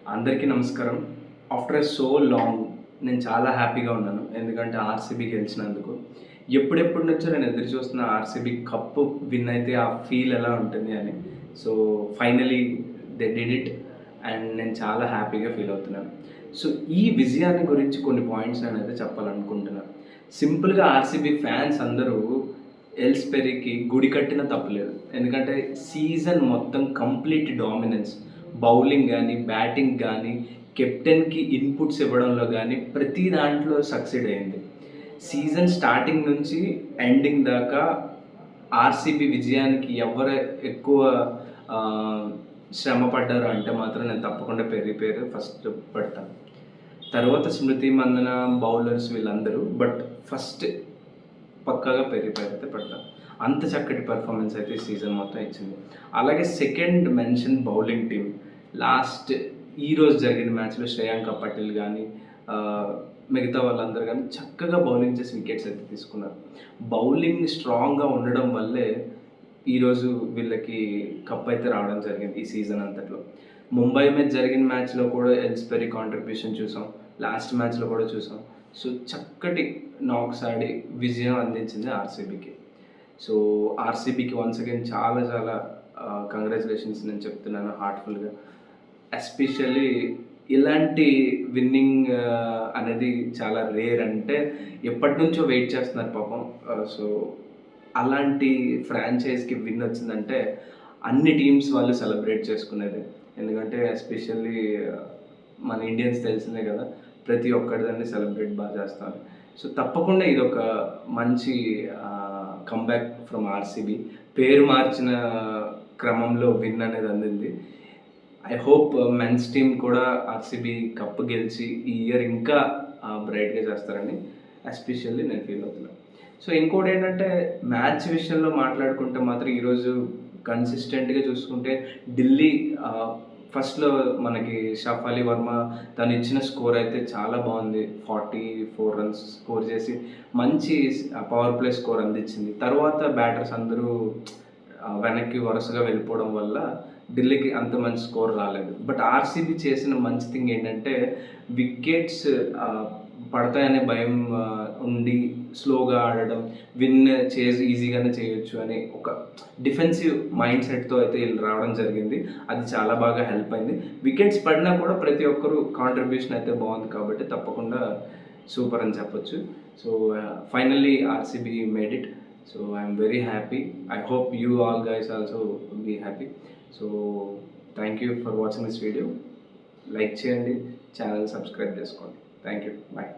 అందరికీ నమస్కారం. After so long నేను చాలా హ్యాపీగా ఉన్నాను. ఎందుకంటే ఆర్‌సీబీ గెలిచినందుకు. ఎప్పుడెప్పటి నుంచో నేను ఎదురు చూస్తున్న ఆర్‌సీబీ కప్ విన్ అయితే ఆ ఫీల్ ఎలా ఉంటుంది అని. So finally they did it and నేను చాలా హ్యాపీగా ఫీల్ అవుతున్నాను. సో ఈ విజయాన్ని గురించి కొన్ని పాయింట్స్ నేనైతే చెప్పాలనుకుంటున్నాను. సింపుల్‌గా ఆర్‌సీబీ ఫ్యాన్స్ అందరూ ఎల్స్‌పెరీకి గుడి కట్టినా తప్పులేదు. ఎందుకంటే సీజన్ మొత్తం కంప్లీట్ డామినెన్స్. బౌలింగ్ గానీ, బ్యాటింగ్ గానీ, కెప్టెన్‌కి ఇన్‌పుట్స్ ఇవ్వడంలో గానీ, ప్రతి దాంట్లో సక్సీడ్ అయింది. సీజన్ స్టార్టింగ్ నుంచి ఎండింగ్ దాకా ఆర్‌సీబీ విజయానికి ఎవరు ఎక్కువ ఆహ్, శ్రమ పడ్డారు అంటే మాత్రం నేను తప్పకుండా పెర్రీ పేరు ఫస్ట్ పెడతాను. తర్వాత స్మృతి మందన, బౌలర్స్ వీళ్ళందరూ. బట్ ఫస్ట్ పక్కాగా పెర్రీ పేరైతే పెడతాను. అంత చక్కటి పెర్ఫార్మెన్స్ అయితే ఈ సీజన్ మొత్తం ఇచ్చింది. అలాగే second mention bowling team. Last ఈరోజు జరిగిన మ్యాచ్‌లో శ్రేయాంక పటేల్ గానీ, మిగతా వాళ్ళందరూ గానీ చక్కగా బౌలింగ్ చేసి వికెట్స్ అయితే తీసుకున్నారు. బౌలింగ్ స్ట్రాంగ్‌గా ఉండడం వల్లే ఈరోజు వీళ్ళకి కప్ అయితే రావడం జరిగింది ఈ సీజన్ అంతట్లో. ముంబై మీద జరిగిన మ్యాచ్‌లో కూడా ఎల్స్‌పెరీ కాంట్రిబ్యూషన్ చూసాం. లాస్ట్ మ్యాచ్‌లో కూడా చూసాం. సో చక్కటి నాక్స్ ఆడి విజయం అందించింది ఆర్‌సీబీకి. సో ఆర్‌సీబీకి వన్స్ అగైన్ చాలా చాలా కంగ్రాచ్యులేషన్స్ నేను చెప్తున్నాను హార్ట్‌ఫుల్‌గా. ఎస్పెషల్లీ ఇలాంటి విన్నింగ్ అనేది చాలా రేర్. అంటే ఎప్పటినుంచో వెయిట్ చేస్తున్నారు పాపం. సో అలాంటి ఫ్రాంచైజ్‌కి విన్ వచ్చిందంటే అన్ని టీమ్స్ వాళ్ళు సెలబ్రేట్ చేసుకునేదే. ఎందుకంటే ఎస్పెషల్లీ మన ఇండియన్స్ తెలిసిందే కదా! ప్రతి ఒక్కటి దాన్ని సెలబ్రేట్ చేస్తారు. సో తప్పకుండా ఇదొక మంచి కమ్‌బ్యాక్ ఫ్రమ్ ఆర్‌సీబీ. పేరు మార్చిన క్రమంలో విన్ అనేది అందింది. ఐ హోప్ మెన్స్ టీమ్ కూడా ఆర్‌సీబీ కప్ గెలిచి ఈ ఇయర్ ఇంకా బ్రైట్‌గా చేస్తారని ఎస్పెషల్లీ నేను ఫీల్ అవుతున్నాను. సో ఇంకోటేంటంటే మ్యాచ్ విషయంలో మాట్లాడుకుంటే మాత్రం ఈరోజు కన్సిస్టెంట్‌గా చూసుకుంటే ఢిల్లీ ఫస్ట్‌లో మనకి షఫాలి వర్మ తను ఇచ్చిన స్కోర్ అయితే చాలా బాగుంది. 44 రన్స్ స్కోర్ చేసి మంచి పవర్ ప్లే స్కోర్ అందించింది. తర్వాత బ్యాటర్స్ అందరూ వెనక్కి వరుసగా వెళ్ళిపోవడం వల్ల ఢిల్లీకి అంత మంచి స్కోర్ రాలేదు. బట్ ఆర్‌సీబీ చేసిన మంచి థింగ్ ఏంటంటే వికెట్స్ పడతాయనే భయం ఉండి స్లోగా ఆడడం, విన్ చేసి ఈజీగానే చేయొచ్చు అని ఒక డిఫెన్సివ్ మైండ్ సెట్‌తో అయితే ఈళ్ళు రావడం జరిగింది. అది చాలా బాగా హెల్ప్ అయింది. వికెట్స్ పడినా కూడా ప్రతి ఒక్కరు కాంట్రిబ్యూషన్ అయితే బాగుంది కాబట్టి తప్పకుండా సూపర్ అని చెప్పొచ్చు. So finally RCB made it. So I'm very happy. I hope you all guys also be happy. So thank you for watching this video. Like చేయండి, ఛానల్ సబ్స్క్రైబ్ చేసుకోండి. Thank you. బాయ్.